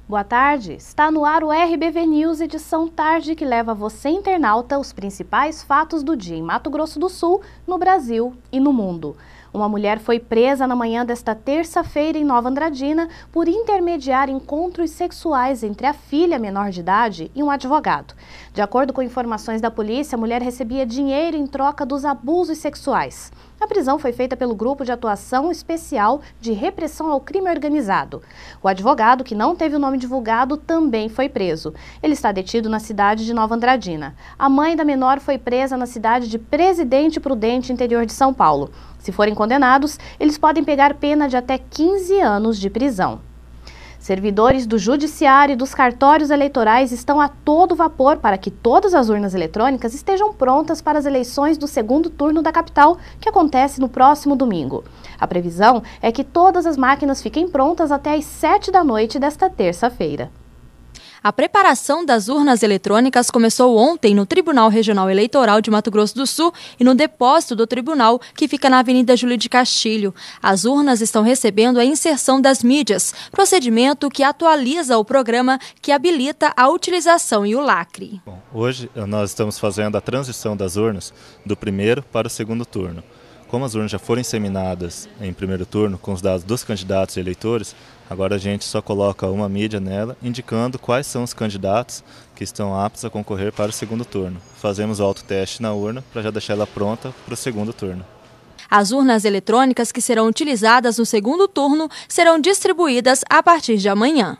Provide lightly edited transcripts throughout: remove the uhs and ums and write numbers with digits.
Boa tarde, está no ar o RBV News, edição tarde, que leva a você, internauta, os principais fatos do dia em Mato Grosso do Sul, no Brasil e no mundo. Uma mulher foi presa na manhã desta terça-feira em Nova Andradina por intermediar encontros sexuais entre a filha menor de idade e um advogado. De acordo com informações da polícia, a mulher recebia dinheiro em troca dos abusos sexuais. A prisão foi feita pelo Grupo de Atuação Especial de Repressão ao Crime Organizado. O advogado, que não teve o nome divulgado, também foi preso. Ele está detido na cidade de Nova Andradina. A mãe da menor foi presa na cidade de Presidente Prudente, interior de São Paulo. Se forem condenados, eles podem pegar pena de até 15 anos de prisão. Servidores do Judiciário e dos cartórios eleitorais estão a todo vapor para que todas as urnas eletrônicas estejam prontas para as eleições do segundo turno da capital, que acontece no próximo domingo. A previsão é que todas as máquinas fiquem prontas até às 7 da noite desta terça-feira. A preparação das urnas eletrônicas começou ontem no Tribunal Regional Eleitoral de Mato Grosso do Sul e no depósito do tribunal, que fica na Avenida Júlio de Castilho. As urnas estão recebendo a inserção das mídias, procedimento que atualiza o programa que habilita a utilização e o lacre. Bom, hoje nós estamos fazendo a transição das urnas do primeiro para o segundo turno. Como as urnas já foram inseminadas em primeiro turno com os dados dos candidatos e eleitores, agora a gente só coloca uma mídia nela, indicando quais são os candidatos que estão aptos a concorrer para o segundo turno. Fazemos o autoteste na urna para já deixar ela pronta para o segundo turno. As urnas eletrônicas que serão utilizadas no segundo turno serão distribuídas a partir de amanhã.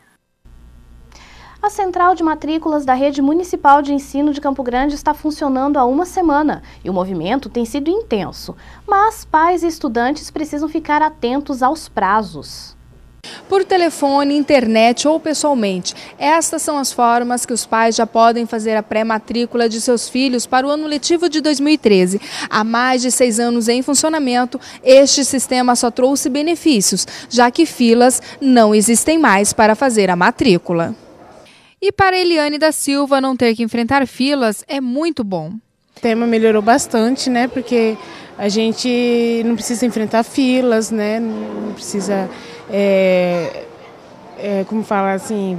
A central de matrículas da Rede Municipal de Ensino de Campo Grande está funcionando há uma semana e o movimento tem sido intenso. Mas pais e estudantes precisam ficar atentos aos prazos. Por telefone, internet ou pessoalmente, estas são as formas que os pais já podem fazer a pré-matrícula de seus filhos para o ano letivo de 2013. Há mais de 6 anos em funcionamento, este sistema só trouxe benefícios, já que filas não existem mais para fazer a matrícula. E para Eliane da Silva, não ter que enfrentar filas é muito bom. O tema melhorou bastante, né? Porque a gente não precisa enfrentar filas, né? Não precisa, como falar assim,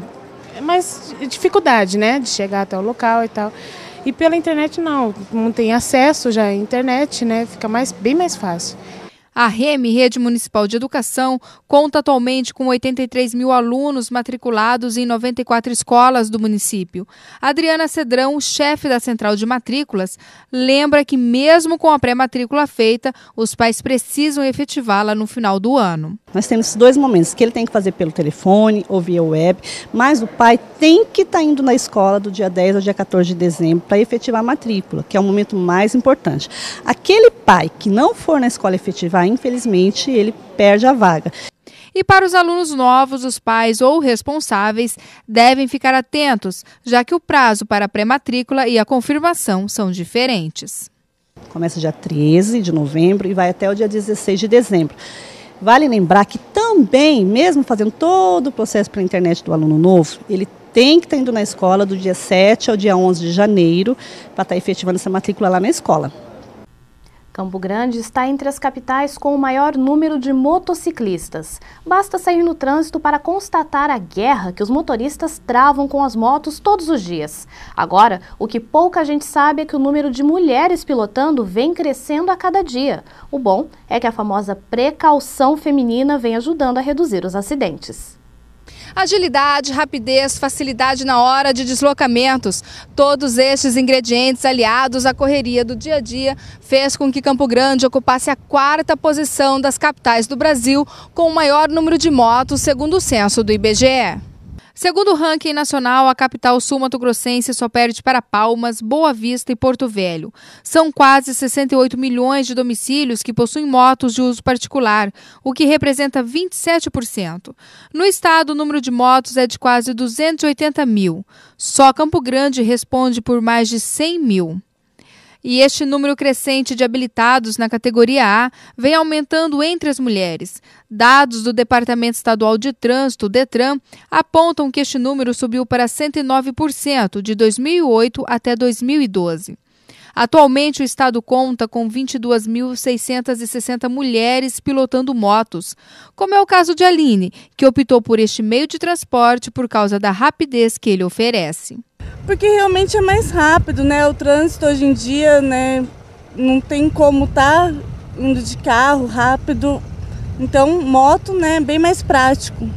é mais dificuldade, né? De chegar até o local e tal. E pela internet não tem acesso já à internet, né? Fica bem mais fácil. A REME, Rede Municipal de Educação, conta atualmente com 83 mil alunos matriculados em 94 escolas do município. Adriana Cedrão, chefe da Central de Matrículas, lembra que mesmo com a pré-matrícula feita, os pais precisam efetivá-la no final do ano. Nós temos 2 momentos, que ele tem que fazer pelo telefone ou via web, mas o pai tem que estar indo na escola do dia 10 ao dia 14 de dezembro para efetivar a matrícula, que é o momento mais importante. Aquele pai que não for na escola efetivar, infelizmente, ele perde a vaga. E para os alunos novos, os pais ou responsáveis devem ficar atentos, já que o prazo para a pré-matrícula e a confirmação são diferentes. Começa dia 13 de novembro e vai até o dia 16 de dezembro. Vale lembrar que também, mesmo fazendo todo o processo pela internet do aluno novo, ele tem que estar indo na escola do dia 7 ao dia 11 de janeiro para estar efetivando essa matrícula lá na escola. Campo Grande está entre as capitais com o maior número de motociclistas. Basta sair no trânsito para constatar a guerra que os motoristas travam com as motos todos os dias. Agora, o que pouca gente sabe é que o número de mulheres pilotando vem crescendo a cada dia. O bom é que a famosa precaução feminina vem ajudando a reduzir os acidentes. Agilidade, rapidez, facilidade na hora de deslocamentos. Todos estes ingredientes aliados à correria do dia a dia fez com que Campo Grande ocupasse a 4ª posição das capitais do Brasil com o maior número de motos, segundo o censo do IBGE. Segundo o ranking nacional, a capital sul-mato-grossense só perde para Palmas, Boa Vista e Porto Velho. São quase 68 milhões de domicílios que possuem motos de uso particular, o que representa 27%. No estado, o número de motos é de quase 280 mil. Só Campo Grande responde por mais de 100 mil. E este número crescente de habilitados na categoria A vem aumentando entre as mulheres. Dados do Departamento Estadual de Trânsito, DETRAN, apontam que este número subiu para 109% de 2008 até 2012. Atualmente, o estado conta com 22.660 mulheres pilotando motos, como é o caso de Aline, que optou por este meio de transporte por causa da rapidez que ele oferece. Porque realmente é mais rápido, né? O trânsito hoje em dia, né, não tem como estar indo de carro rápido. Então, moto, né, é bem mais prático.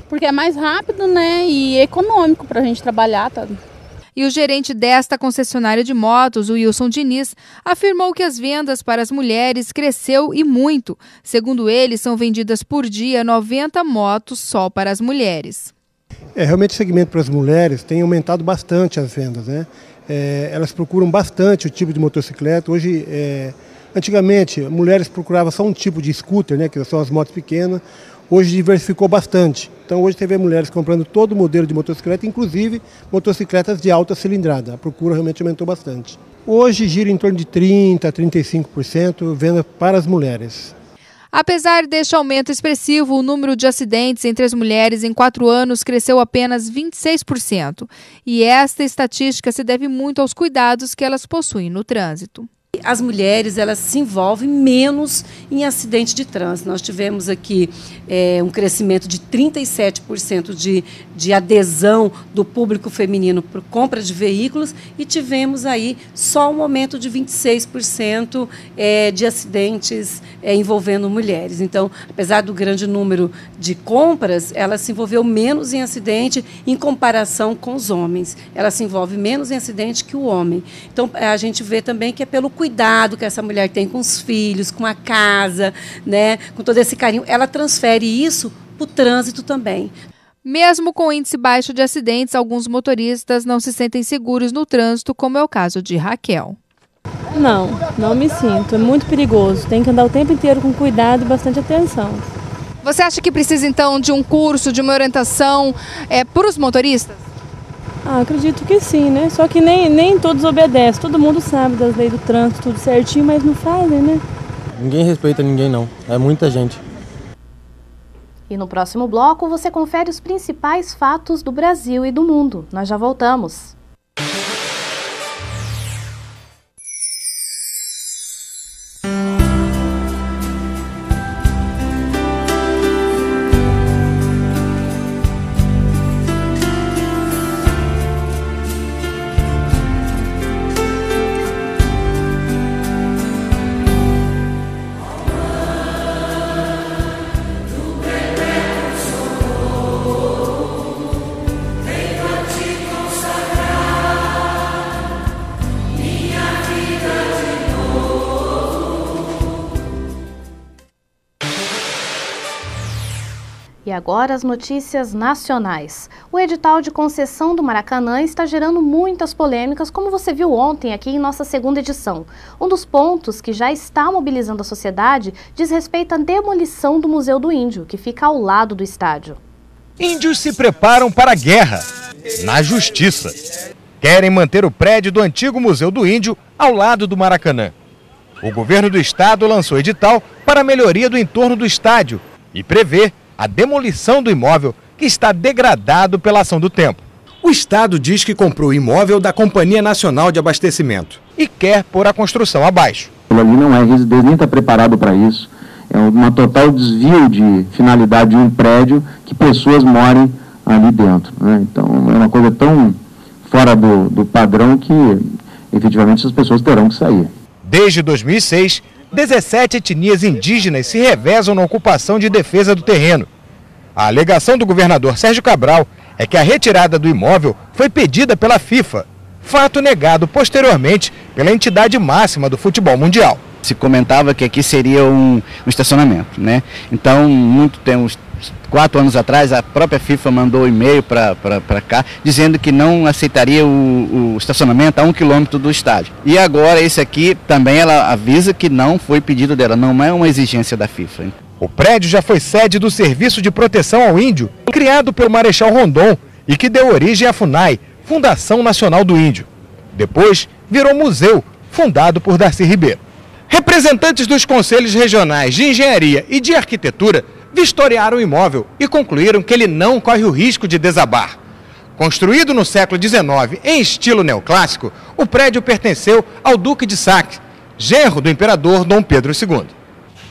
Porque é mais rápido, né, e econômico para a gente trabalhar, tá? E o gerente desta concessionária de motos, o Wilson Diniz, afirmou que as vendas para as mulheres cresceu e muito. Segundo ele, são vendidas por dia 90 motos só para as mulheres. Realmente o segmento para as mulheres tem aumentado bastante as vendas, né? Elas procuram bastante o tipo de motocicleta. Hoje, antigamente, mulheres procuravam só um tipo de scooter, né, que são as motos pequenas. Hoje diversificou bastante. Então hoje você vê mulheres comprando todo o modelo de motocicleta, inclusive motocicletas de alta cilindrada. A procura realmente aumentou bastante. Hoje gira em torno de 30% a 35% venda para as mulheres. Apesar deste aumento expressivo, o número de acidentes entre as mulheres em 4 anos cresceu apenas 26%. E esta estatística se deve muito aos cuidados que elas possuem no trânsito. As mulheres, elas se envolvem menos em acidente de trânsito. Nós tivemos aqui um crescimento de 37% de adesão do público feminino por compra de veículos e tivemos aí só um aumento de 26% de acidentes envolvendo mulheres. Então, apesar do grande número de compras, ela se envolveu menos em acidente em comparação com os homens. Ela se envolve menos em acidente que o homem. Então, a gente vê também que é pelo cuidado que essa mulher tem com os filhos, com a casa, né, com todo esse carinho, ela transfere isso para o trânsito também. Mesmo com índice baixo de acidentes, alguns motoristas não se sentem seguros no trânsito, como é o caso de Raquel. Não me sinto, é muito perigoso, tem que andar o tempo inteiro com cuidado e bastante atenção. Você acha que precisa então de um curso, de uma orientação para os motoristas? Acredito que sim, né? Só que nem todos obedecem. Todo mundo sabe das leis do trânsito, tudo certinho, mas não fazem, né? Ninguém respeita ninguém, não. É muita gente. E no próximo bloco você confere os principais fatos do Brasil e do mundo. Nós já voltamos. E agora as notícias nacionais. O edital de concessão do Maracanã está gerando muitas polêmicas, como você viu ontem aqui em nossa segunda edição. Um dos pontos que já está mobilizando a sociedade diz respeito à demolição do Museu do Índio, que fica ao lado do estádio. Índios se preparam para a guerra, na justiça. Querem manter o prédio do antigo Museu do Índio ao lado do Maracanã. O governo do estado lançou edital para a melhoria do entorno do estádio e prevê a demolição do imóvel que está degradado pela ação do tempo. O estado diz que comprou o imóvel da Companhia Nacional de Abastecimento e quer pôr a construção abaixo. Ali não é residência, nem está preparado para isso. É uma total desvio de finalidade de um prédio que pessoas morem ali dentro, né? Então é uma coisa tão fora do padrão que efetivamente essas pessoas terão que sair. Desde 2006, 17 etnias indígenas se revezam na ocupação de defesa do terreno. A alegação do governador Sérgio Cabral é que a retirada do imóvel foi pedida pela FIFA, fato negado posteriormente pela entidade máxima do futebol mundial. Se comentava que aqui seria um estacionamento, né? Então, uns 4 anos atrás, a própria FIFA mandou e-mail para cá, dizendo que não aceitaria o estacionamento a 1 quilômetro do estádio. E agora esse aqui também ela avisa que não foi pedido dela, não é uma exigência da FIFA. O prédio já foi sede do Serviço de Proteção ao Índio, criado pelo Marechal Rondon e que deu origem à FUNAI, Fundação Nacional do Índio. Depois virou museu, fundado por Darcy Ribeiro. Representantes dos conselhos regionais de engenharia e de arquitetura vistoriaram o imóvel e concluíram que ele não corre o risco de desabar. Construído no século XIX em estilo neoclássico, o prédio pertenceu ao Duque de Saxe, genro do imperador Dom Pedro II.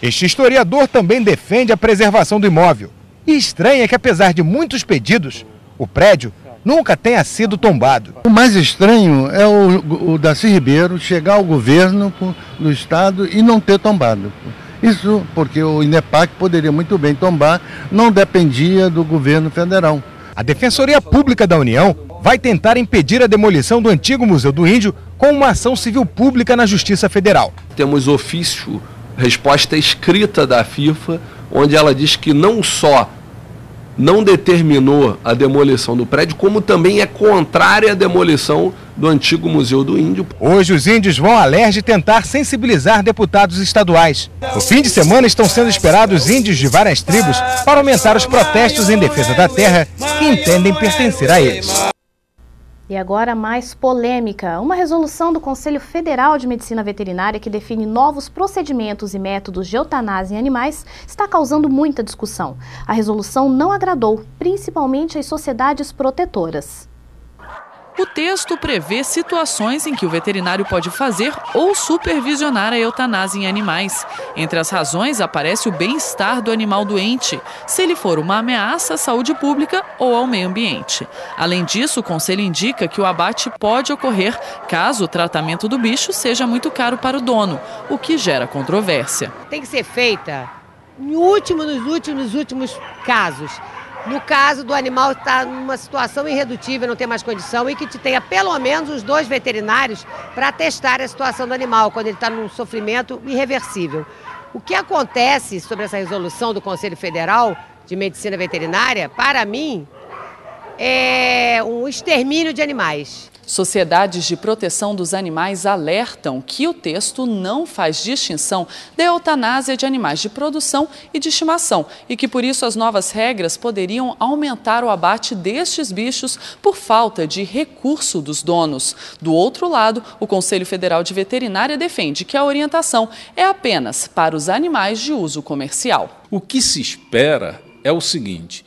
Este historiador também defende a preservação do imóvel e estranha que, apesar de muitos pedidos, o prédio nunca tenha sido tombado. O mais estranho é o Darcy Ribeiro chegar ao governo do estado e não ter tombado. Isso porque o INEPAC poderia muito bem tombar, não dependia do governo federal. A Defensoria Pública da União vai tentar impedir a demolição do antigo Museu do Índio com uma ação civil pública na Justiça Federal. Temos ofício, resposta escrita da FIFA, onde ela diz que não só não determinou a demolição do prédio, como também é contrária à demolição do antigo Museu do Índio. Hoje os índios vão à LERJ tentar sensibilizar deputados estaduais. No fim de semana estão sendo esperados índios de várias tribos para aumentar os protestos em defesa da terra que entendem pertencer a eles. E agora mais polêmica. Uma resolução do Conselho Federal de Medicina Veterinária que define novos procedimentos e métodos de eutanásia em animais está causando muita discussão. A resolução não agradou, principalmente às sociedades protetoras. O texto prevê situações em que o veterinário pode fazer ou supervisionar a eutanásia em animais. Entre as razões aparece o bem-estar do animal doente, se ele for uma ameaça à saúde pública ou ao meio ambiente. Além disso, o Conselho indica que o abate pode ocorrer caso o tratamento do bicho seja muito caro para o dono, o que gera controvérsia. Tem que ser feita nos últimos casos. No caso do animal estar numa situação irredutível, não ter mais condição e que te tenha pelo menos os 2 veterinários para testar a situação do animal, quando ele está num sofrimento irreversível. O que acontece sobre essa resolução do Conselho Federal de Medicina Veterinária, para mim, é um extermínio de animais. Sociedades de proteção dos animais alertam que o texto não faz distinção da eutanásia de animais de produção e de estimação e que, por isso, as novas regras poderiam aumentar o abate destes bichos por falta de recurso dos donos. Do outro lado, o Conselho Federal de Veterinária defende que a orientação é apenas para os animais de uso comercial. O que se espera é o seguinte: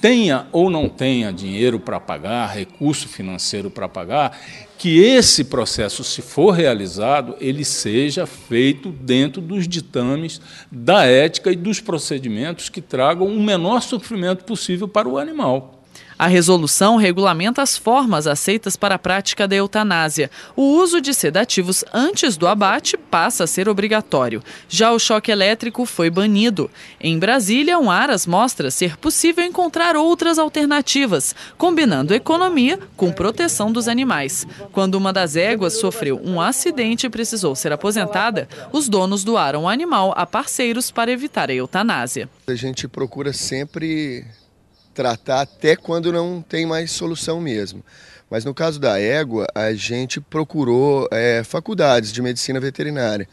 tenha ou não tenha dinheiro para pagar, recurso financeiro para pagar, que esse processo, se for realizado, ele seja feito dentro dos ditames da ética e dos procedimentos que tragam o menor sofrimento possível para o animal. A resolução regulamenta as formas aceitas para a prática da eutanásia. O uso de sedativos antes do abate passa a ser obrigatório. Já o choque elétrico foi banido. Em Brasília, um Aras mostra ser possível encontrar outras alternativas, combinando economia com proteção dos animais. Quando uma das éguas sofreu um acidente e precisou ser aposentada, os donos doaram o animal a parceiros para evitar a eutanásia. A gente procura sempre tratar até quando não tem mais solução mesmo. Mas no caso da égua, a gente procurou faculdades de medicina veterinária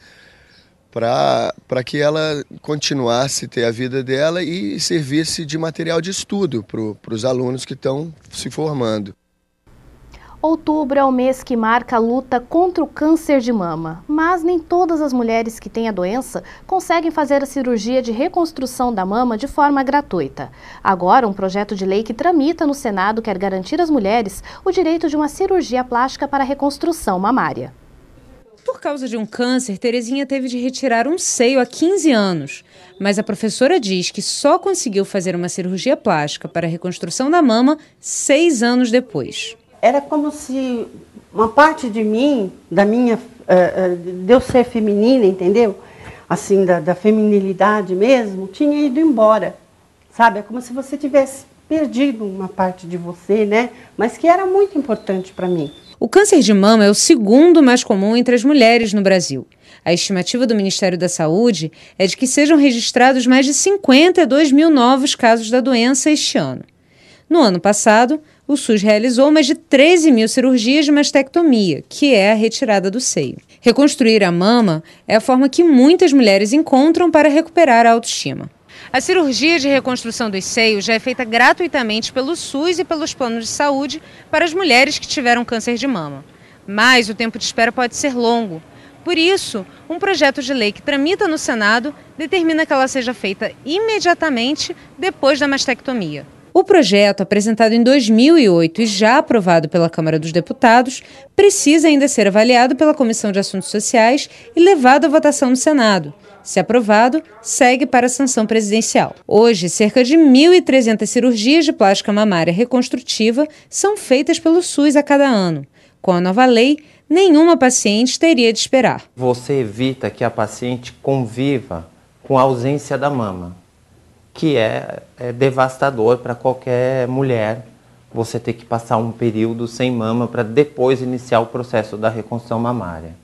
para que ela continuasse a ter a vida dela e servisse de material de estudo para os alunos que estão se formando. Outubro é o mês que marca a luta contra o câncer de mama, mas nem todas as mulheres que têm a doença conseguem fazer a cirurgia de reconstrução da mama de forma gratuita. Agora, um projeto de lei que tramita no Senado quer garantir às mulheres o direito de uma cirurgia plástica para reconstrução mamária. Por causa de um câncer, Terezinha teve de retirar um seio há 15 anos, mas a professora diz que só conseguiu fazer uma cirurgia plástica para a reconstrução da mama 6 anos depois. Era como se uma parte de mim, de eu ser feminina, entendeu? Assim, da feminilidade mesmo, tinha ido embora, sabe? É como se você tivesse perdido uma parte de você, né? Mas que era muito importante para mim. O câncer de mama é o segundo mais comum entre as mulheres no Brasil. A estimativa do Ministério da Saúde é de que sejam registrados mais de 52 mil novos casos da doença este ano. No ano passado, o SUS realizou mais de 13 mil cirurgias de mastectomia, que é a retirada do seio. Reconstruir a mama é a forma que muitas mulheres encontram para recuperar a autoestima. A cirurgia de reconstrução dos seios já é feita gratuitamente pelo SUS e pelos planos de saúde para as mulheres que tiveram câncer de mama. Mas o tempo de espera pode ser longo. Por isso, um projeto de lei que tramita no Senado determina que ela seja feita imediatamente depois da mastectomia. O projeto, apresentado em 2008 e já aprovado pela Câmara dos Deputados, precisa ainda ser avaliado pela Comissão de Assuntos Sociais e levado à votação no Senado. Se aprovado, segue para a sanção presidencial. Hoje, cerca de 1.300 cirurgias de plástica mamária reconstrutiva são feitas pelo SUS a cada ano. Com a nova lei, nenhuma paciente teria de esperar. Você evita que a paciente conviva com a ausência da mama, que é devastador para qualquer mulher, você ter que passar um período sem mama para depois iniciar o processo da reconstrução mamária.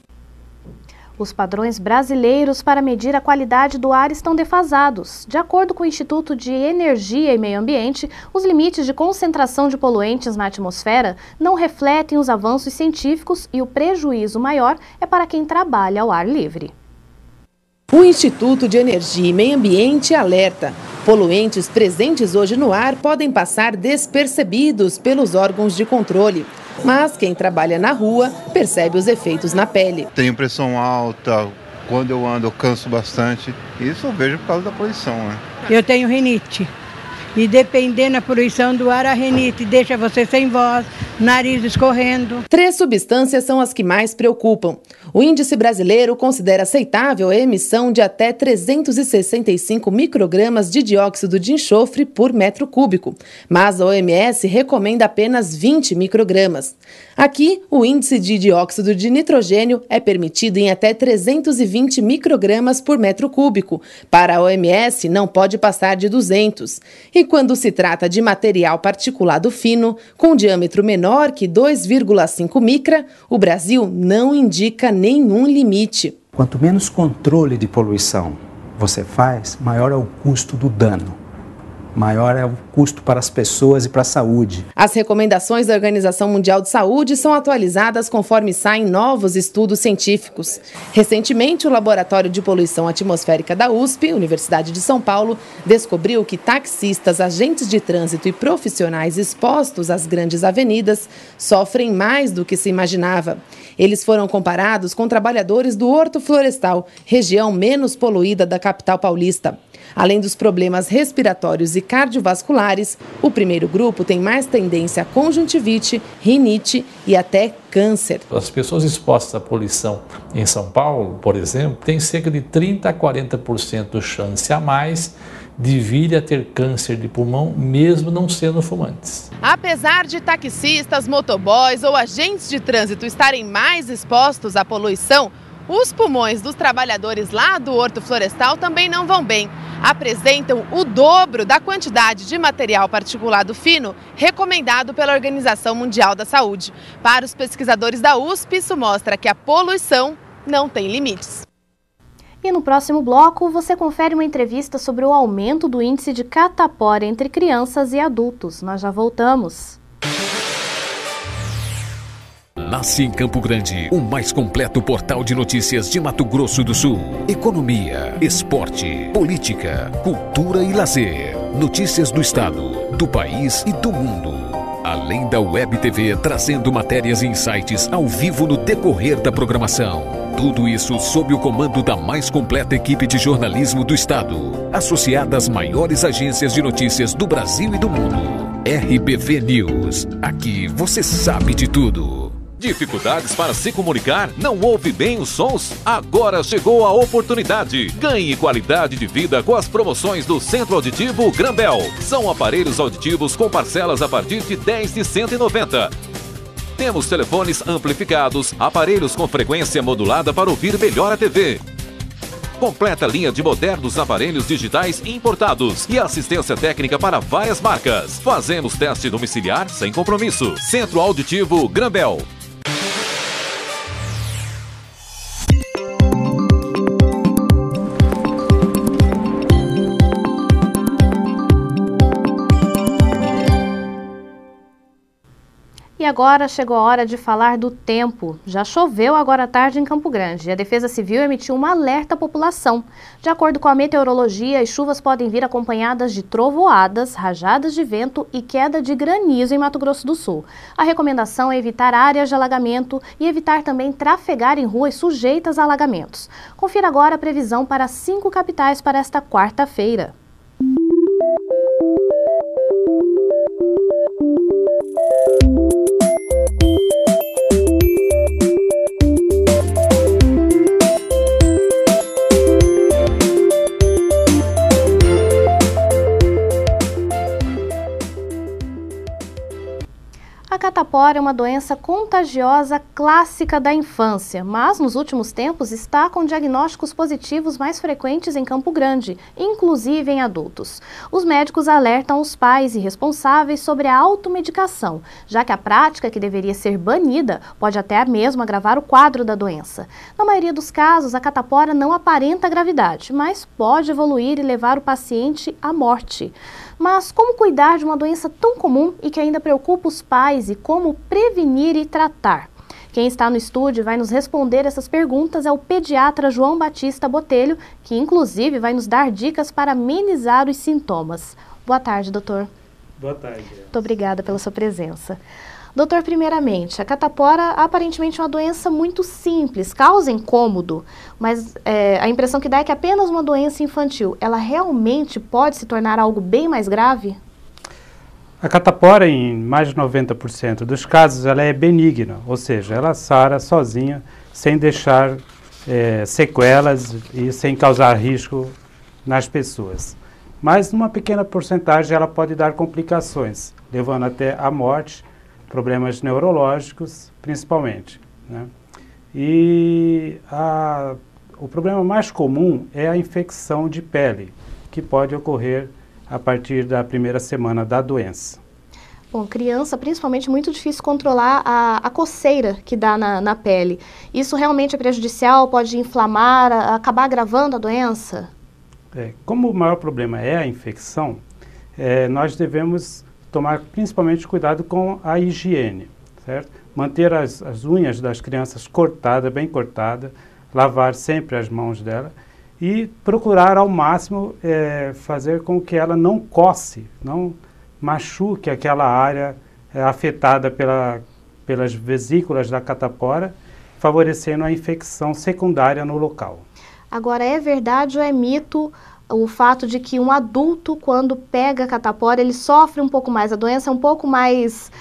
Os padrões brasileiros para medir a qualidade do ar estão defasados. De acordo com o Instituto de Energia e Meio Ambiente, os limites de concentração de poluentes na atmosfera não refletem os avanços científicos e o prejuízo maior é para quem trabalha ao ar livre. O Instituto de Energia e Meio Ambiente alerta: poluentes presentes hoje no ar podem passar despercebidos pelos órgãos de controle. Mas quem trabalha na rua percebe os efeitos na pele. Tenho pressão alta, quando eu ando eu canso bastante. Isso eu vejo por causa da poluição, né? Eu tenho rinite. E dependendo da poluição do ar, a rinite deixa você sem voz, nariz escorrendo. 3 substâncias são as que mais preocupam. O índice brasileiro considera aceitável a emissão de até 365 microgramas de dióxido de enxofre por metro cúbico, mas a OMS recomenda apenas 20 microgramas. Aqui, o índice de dióxido de nitrogênio é permitido em até 320 microgramas por metro cúbico. Para a OMS, não pode passar de 200. E quando se trata de material particulado fino, com diâmetro menor que 2,5 micra, o Brasil não indica nenhum limite. Quanto menos controle de poluição você faz, maior é o custo do dano. Maior é o custo para as pessoas e para a saúde. As recomendações da Organização Mundial de Saúde são atualizadas conforme saem novos estudos científicos. Recentemente, o Laboratório de Poluição Atmosférica da USP, Universidade de São Paulo, descobriu que taxistas, agentes de trânsito e profissionais expostos às grandes avenidas sofrem mais do que se imaginava. Eles foram comparados com trabalhadores do Horto Florestal, região menos poluída da capital paulista. Além dos problemas respiratórios e cardiovasculares, o primeiro grupo tem mais tendência a conjuntivite, rinite e até câncer. As pessoas expostas à poluição em São Paulo, por exemplo, têm cerca de 30% a 40% de chance a mais de vir a ter câncer de pulmão, mesmo não sendo fumantes. Apesar de taxistas, motoboys ou agentes de trânsito estarem mais expostos à poluição, os pulmões dos trabalhadores lá do Horto Florestal também não vão bem. Apresentam o dobro da quantidade de material particulado fino recomendado pela Organização Mundial da Saúde. Para os pesquisadores da USP, isso mostra que a poluição não tem limites. E no próximo bloco, você confere uma entrevista sobre o aumento do índice de catapora entre crianças e adultos. Nós já voltamos. Nasce em Campo Grande, o mais completo portal de notícias de Mato Grosso do Sul. Economia, esporte, política, cultura e lazer. Notícias do estado, do país e do mundo. Além da Web TV trazendo matérias e insights ao vivo no decorrer da programação. Tudo isso sob o comando da mais completa equipe de jornalismo do estado, associada às maiores agências de notícias do Brasil e do mundo. RBV News. Aqui você sabe de tudo. Dificuldades para se comunicar? Não ouve bem os sons? Agora chegou a oportunidade. Ganhe qualidade de vida com as promoções do Centro Auditivo Grambel. São aparelhos auditivos com parcelas a partir de 10 de 190. Temos telefones amplificados, aparelhos com frequência modulada para ouvir melhor a TV. Completa linha de modernos aparelhos digitais importados e assistência técnica para várias marcas. Fazemos teste domiciliar sem compromisso. Centro Auditivo Grambel. E agora chegou a hora de falar do tempo. Já choveu agora à tarde em Campo Grande e a Defesa Civil emitiu um alerta à população. De acordo com a meteorologia, as chuvas podem vir acompanhadas de trovoadas, rajadas de vento e queda de granizo em Mato Grosso do Sul. A recomendação é evitar áreas de alagamento e evitar também trafegar em ruas sujeitas a alagamentos. Confira agora a previsão para 5 capitais para esta quarta-feira. A catapora é uma doença contagiosa clássica da infância, mas nos últimos tempos está com diagnósticos positivos mais frequentes em Campo Grande, inclusive em adultos. Os médicos alertam os pais e responsáveis sobre a automedicação, já que a prática, que deveria ser banida, pode até mesmo agravar o quadro da doença. Na maioria dos casos, a catapora não aparenta gravidade, mas pode evoluir e levar o paciente à morte. Mas como cuidar de uma doença tão comum e que ainda preocupa os pais e como prevenir e tratar? Quem está no estúdio e vai nos responder essas perguntas é o pediatra João Batista Botelho, que inclusive vai nos dar dicas para amenizar os sintomas. Boa tarde, doutor. Boa tarde. Muito obrigada pela sua presença. Doutor, primeiramente, a catapora aparentemente é uma doença muito simples, causa incômodo, mas a impressão que dá é que é apenas uma doença infantil. Ela realmente pode se tornar algo bem mais grave? A catapora, em mais de 90% dos casos, ela é benigna, ou seja, ela sara sozinha, sem deixar sequelas e sem causar risco nas pessoas. Mas, numa pequena porcentagem, ela pode dar complicações, levando até à morte, problemas neurológicos, principalmente, né? E o problema mais comum é a infecção de pele, que pode ocorrer a partir da primeira semana da doença. Bom, criança, principalmente, muito difícil controlar a coceira que dá na pele. Isso realmente é prejudicial? Pode inflamar, acabar agravando a doença? Como o maior problema é a infecção, nós devemos tomar principalmente cuidado com a higiene, certo? Manter as unhas das crianças cortadas, bem cortadas, lavar sempre as mãos dela e procurar ao máximo fazer com que ela não coce, não machuque aquela área afetada pelas vesículas da catapora, favorecendo a infecção secundária no local. Agora, é verdade ou é mito o fato de que um adulto, quando pega a catapora, ele sofre um pouco mais, a doença é um pouco mais,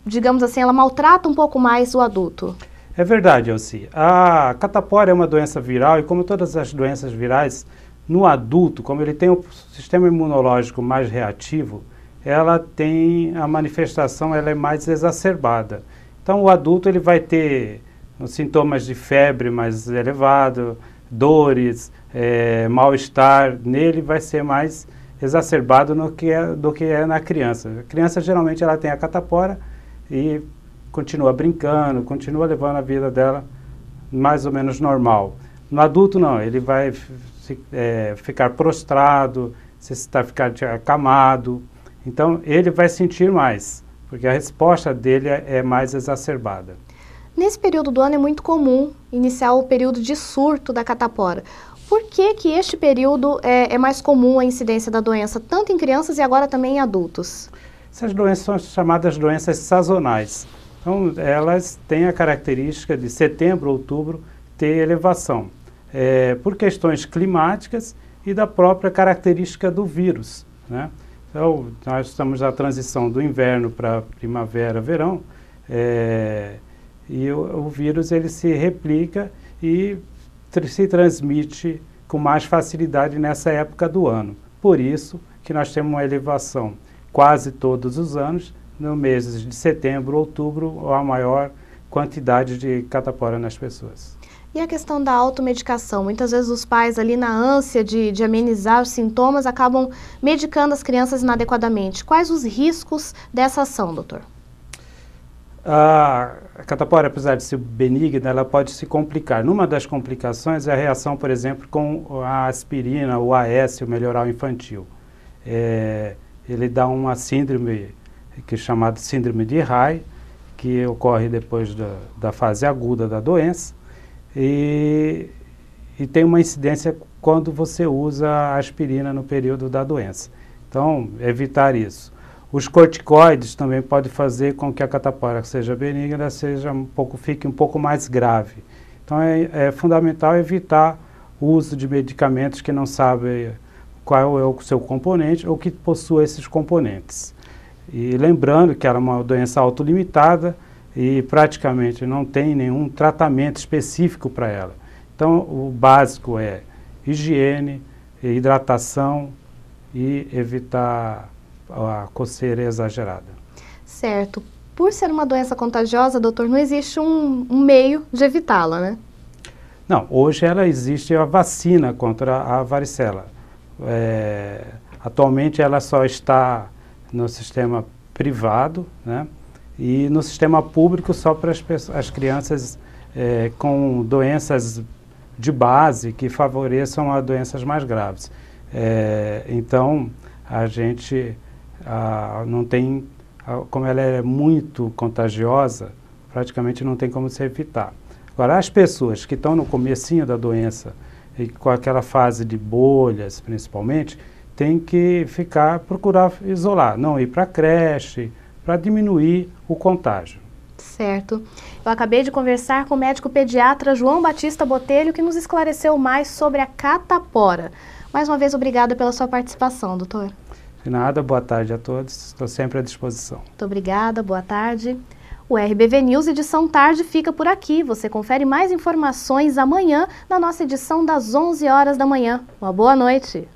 digamos assim, ela maltrata um pouco mais o adulto? É verdade, Elci. A catapora é uma doença viral e, como todas as doenças virais, no adulto, como ele tem o sistema imunológico mais reativo, ela tem a manifestação, ela é mais exacerbada. Então, o adulto ele vai ter sintomas de febre mais elevado, dores, mal-estar, nele vai ser mais exacerbado do que é na criança. A criança geralmente ela tem a catapora e continua brincando, continua levando a vida dela mais ou menos normal. No adulto não, ele vai ficar prostrado, ficar acamado, então ele vai sentir mais, porque a resposta dele é mais exacerbada. Nesse período do ano é muito comum iniciar o período de surto da catapora. Por que este período é mais comum a incidência da doença, tanto em crianças e agora também em adultos? Essas doenças são chamadas doenças sazonais. Então, elas têm a característica de setembro, outubro, ter elevação, por questões climáticas e da própria característica do vírus, né? Então, nós estamos na transição do inverno para primavera, verão, e o vírus ele se replica e se transmite com mais facilidade nessa época do ano. Por isso que nós temos uma elevação quase todos os anos, no meses de setembro, outubro, a maior quantidade de catapora nas pessoas. E a questão da automedicação? Muitas vezes os pais ali na ânsia de amenizar os sintomas acabam medicando as crianças inadequadamente. Quais os riscos dessa ação, doutor? A catapora, apesar de ser benigna, ela pode se complicar. Numa das complicações é a reação, por exemplo, com a aspirina, o AS, o melhoral infantil. Ele dá uma síndrome que é chamada síndrome de Rey, que ocorre depois da fase aguda da doença, e tem uma incidência quando você usa a aspirina no período da doença. Então, evitar isso. Os corticoides também podem fazer com que a catapora seja benigna, fique um pouco mais grave. Então, é fundamental evitar o uso de medicamentos que não sabem qual é o seu componente ou que possua esses componentes. E lembrando que ela é uma doença autolimitada e praticamente não tem nenhum tratamento específico para ela. Então, o básico é higiene, hidratação e evitar a coceira exagerada. Certo. Por ser uma doença contagiosa, doutor, não existe um meio de evitá-la, né? Não, hoje existe a vacina contra a varicela. Atualmente ela só está no sistema privado, né? E no sistema público só para as crianças com doenças de base que favoreçam a doenças mais graves. Então, a gente não tem, como ela é muito contagiosa, praticamente não tem como se evitar. Agora, as pessoas que estão no comecinho da doença, e com aquela fase de bolhas, principalmente, tem que procurar isolar, não ir para a creche, para diminuir o contágio. Certo. Eu acabei de conversar com o médico pediatra João Batista Botelho, que nos esclareceu mais sobre a catapora. Mais uma vez, obrigada pela sua participação, doutor. De nada, boa tarde a todos, estou sempre à disposição. Muito obrigada, boa tarde. O RBV News Edição Tarde fica por aqui. Você confere mais informações amanhã na nossa edição das 11 horas da manhã. Uma boa noite.